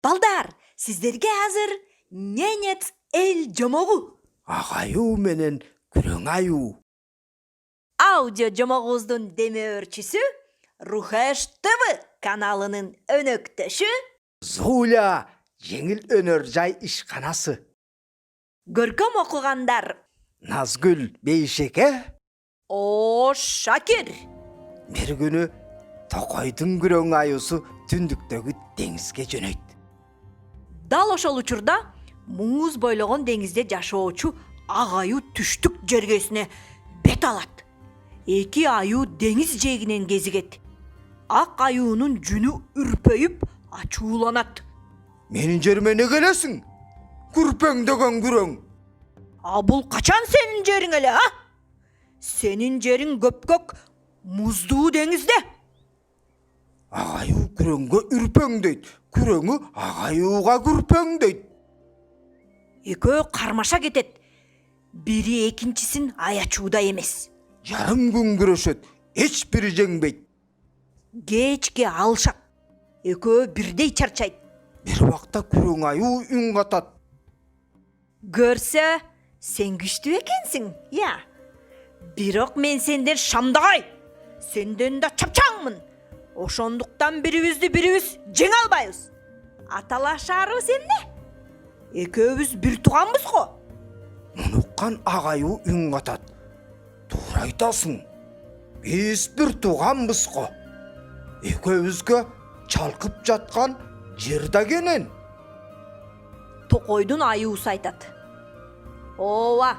Балдар, сіздерге азыр ненец эл жомогу. Агайуу менен күрөң аюу. Аудио жомогубуздун демөөрчүсү Рухеш ТВ каналынын өнөктөшү Зуля жеңил өнөр жай ишканасы. көркөм окугандар Назгүл Бейшеке О Шакир. бир күнү Токойдун күрөң аюусу түндүктөгү деңизге жөнөйт. Дал ошол учурда муз бойлогон деңизде жашоочу ак аюу түштүк жергесине бет алат. Эки аюу деңиз жээгинен кезигет. Ак аюунун жүнү үрпөйүп ачууланат. Менин жериме эмне келесиң? Күрпөңдөгөн күрөң. А бул качан сенин жериң эле, а? Сенин жериң көпкөк муздуу деңизде. Агайуу күрөңгө үрпөңдөйт, күрөңү агаюуга күрпөңдөйт. Экөө кармаша кетет. Бири экинчисин аячууда эмес. Жарым күн күрөшөт, эч бири жеңбейт. Кечке алышат. Экөө бирдей чарчайт. Бир убакта күрөң аюу үн катат. Көрсө, сен күчтүү экенсиң, я. Бирок мен сенден шамдагай. Сенден да чапчаңмын. Ошондуктан бирибизди бирибиз жеңе албайбыз. Аталашарбыз эмне? Экөөбүз бир тууганбыз го. Муну уккан агайуу үн катат. Туура айтасың. Биз бир тууганбыз го. Экөөбүзгө чалкып жаткан жер да кенен. Токойдун аюусу айтат. Ооба,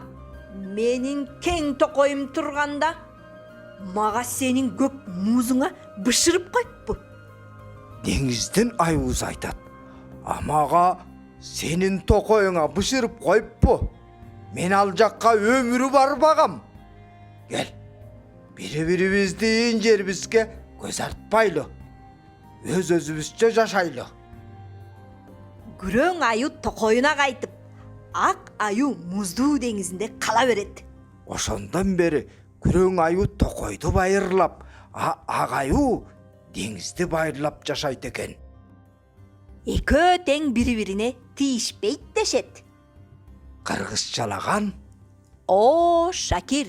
менин кең токоюм турганда, мага сенин көк музуңа бышырып койпу. Деңиздин аюусу айтат. Амага сенин токоюңа бышырып койпу. Мен ал жакка өмүрү барбагам. Кел, бири-бирибиздин жерибизге көз артпайлы. Өз-өзүбүзчө жашайлы. Күрөң аюу токоюна кайтып, ак аюу муздуу деңизинде кала берет. Ошондон бери күрөң аюу токойду байырлап, ак аюу деңизди байырлап жашайт экен. Экөө тең бири-бирине тийишпейт дешет. Кыргызчалаган О Шакир.